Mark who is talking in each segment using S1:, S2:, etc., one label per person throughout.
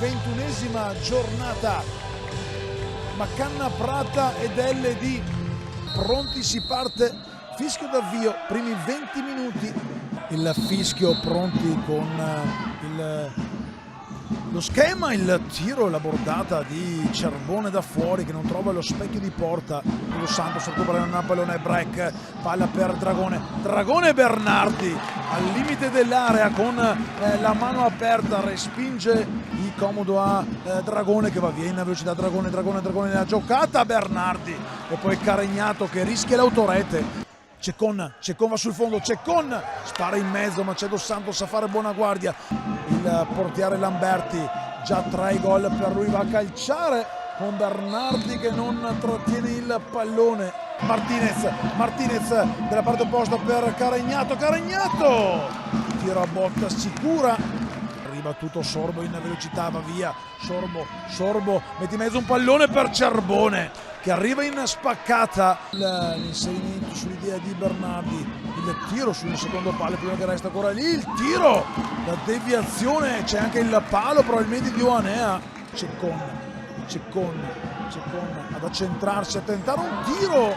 S1: 21esima giornata. Macanna Prata ed LD pronti, si parte, fischio d'avvio, primi 20 minuti. Il fischio, pronti con lo schema, il tiro, la bordata di Cerbone da fuori che non trova lo specchio di porta. Dos Santos recupera un pallone, break, palla per Dragone Bernardi al limite dell'area con la mano aperta, respinge di comodo a Dragone che va via in velocità. Dragone nella giocata, Bernardi e poi Caregnato che rischia l'autorete. Ceccon va sul fondo, Ceccon spara in mezzo, ma c'è Dos Santos a fare buona guardia. Il portiere Lamberti, già 3 gol per lui, va a calciare con Bernardi che non trattiene il pallone. Martinez della parte opposta per Caregnato, tiro a botta sicura, ribattuto Sorbo in velocità, va via Sorbo mette in mezzo un pallone per Cerbone che arriva in spaccata. L'inserimento sull'idea di Bernardi, il tiro sul secondo palo, prima che resta ancora lì, il tiro, la deviazione, c'è anche il palo probabilmente di Oanea. Ceccon ad accentrarsi, a tentare un tiro.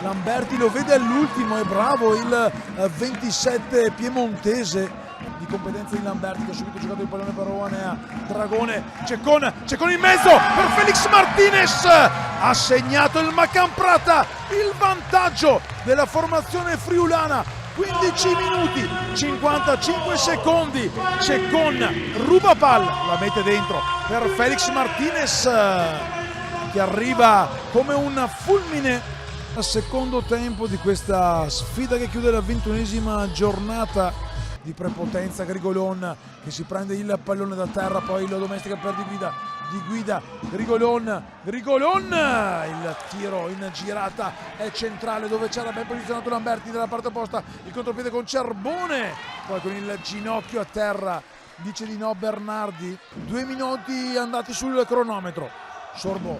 S1: Lamberti lo vede all'ultimo, è bravo il 27 piemontese di competenza di Lamberti che ha subito giocato il pallone per Oanea. Dragone, Ceccon in mezzo per Felix Martinez, ha segnato il Macan Prata, il vantaggio della formazione friulana. 15 minuti 55 secondi, Ceccon ruba palla, la mette dentro per Felix Martinez che arriva come un fulmine. Al secondo tempo di questa sfida che chiude la 21esima giornata di prepotenza, Grigolon che si prende il pallone da terra, poi lo domestica per Di Guida, Grigolon, il tiro in girata è centrale dove c'era ben posizionato Lamberti dalla parte opposta, il contropiede con Cerbone, poi con il ginocchio a terra dice di no Bernardi. 2 minuti andati sul cronometro. Sorbo,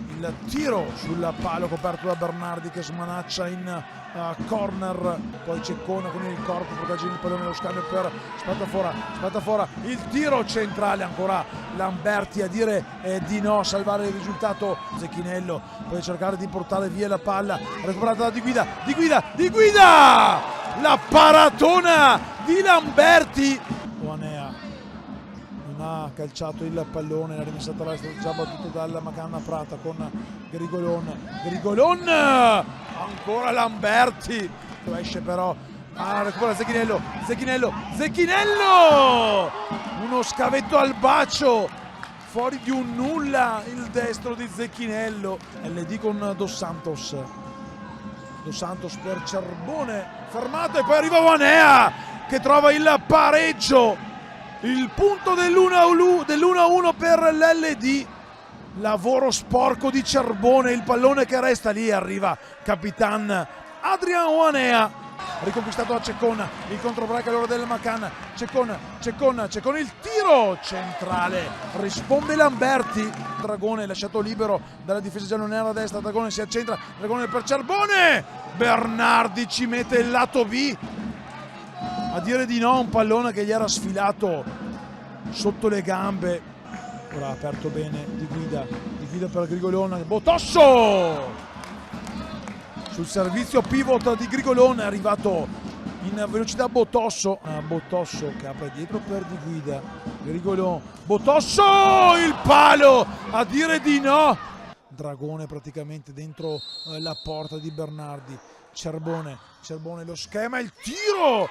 S1: il tiro sul palo coperto da Bernardi che smanaccia in corner, poi Ceccone con il corpo protegge il pallone, lo scambio per Spatafora, il tiro centrale, ancora Lamberti a dire di no, a salvare il risultato Zecchinello, poi cercare di portare via la palla, recuperata da Di Guida, la paratona di Lamberti. Oanea non ha calciato il pallone, la rimessa a terra è stata già battuta dalla Macanna Prata con Grigolon, ancora Lamberti, esce però, recupera Zecchinello, uno scavetto al bacio, fuori di un nulla il destro di Zecchinello. LD con Dos Santos per Cerbone, fermato, e poi arriva Oanea che trova il pareggio, il punto dell'1-1 per l'LD. Lavoro sporco di Cerbone, il pallone che resta lì, arriva Capitan Adrian Oanea, riconquistato da Ceccon, il controbracca allora del Macan, Ceccon, il tiro centrale, risponde Lamberti. Dragone lasciato libero dalla difesa giallonera a destra, Dragone si accentra, Dragone per Cerbone, Bernardi ci mette il lato B a dire di no, un pallone che gli era sfilato sotto le gambe. Ora ha aperto bene Di Guida per Grigolon, Botosso sul servizio pivot di Grigolon, è arrivato in velocità Botosso che apre dietro per Di Guida, Grigolon, Botosso, il palo a dire di no, Dragone praticamente dentro la porta di Bernardi. Cerbone lo schema, il tiro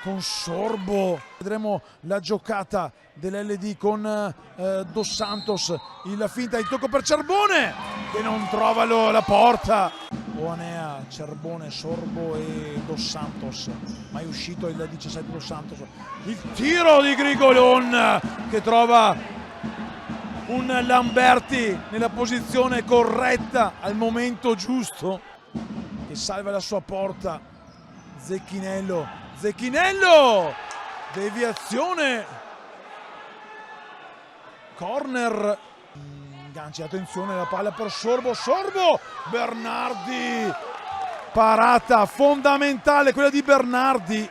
S1: con Sorbo. Vedremo la giocata dell'LD con Dos Santos, il finta, il tocco per Cerbone che non trova la porta. Oanea, Cerbone, Sorbo e Dos Santos, mai uscito il 17 Dos Santos, il tiro di Grigolon che trova un Lamberti nella posizione corretta al momento giusto, che salva la sua porta. Zecchinello, deviazione, corner, ganci, attenzione, la palla per Sorbo, Bernardi, parata fondamentale quella di Bernardi,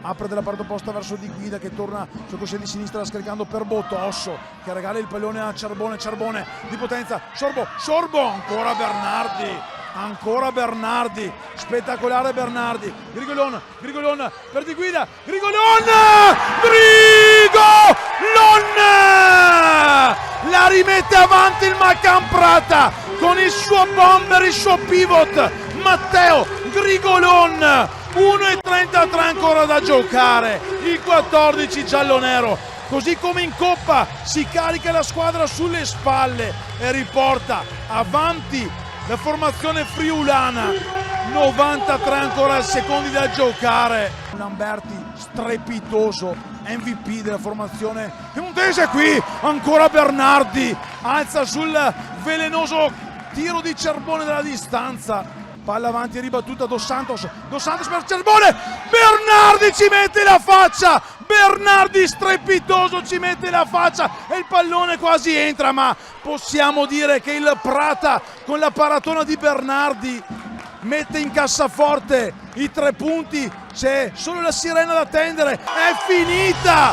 S1: apre dalla parte opposta verso Di Guida che torna sul cosce di sinistra scaricando per Botosso che regala il pallone a Cerbone di potenza, Sorbo, ancora Bernardi, spettacolare Bernardi, Grigolon per Di Guida, Grigolon la rimette avanti il Maccan Prata con il suo bomber, il suo pivot, Matteo Grigolon. 1,33 ancora da giocare, il 14 giallonero, così come in Coppa si carica la squadra sulle spalle e riporta avanti la formazione friulana. 93 ancora secondi da giocare. Lamberti strepitoso, MVP della formazione piemontese. Qui ancora Bernardi alza sul velenoso tiro di Cerbone dalla distanza. Palla avanti ribattuta Dos Santos per Cerbone, Bernardi ci mette la faccia, Bernardi strepitoso ci mette la faccia e il pallone quasi entra, ma possiamo dire che il Prata con la paratona di Bernardi mette in cassaforte i 3 punti, c'è solo la sirena da attendere, è finita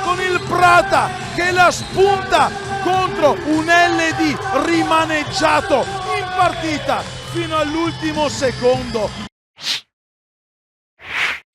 S1: con il Prata che la spunta contro un LD rimaneggiato in partita fino all'ultimo secondo.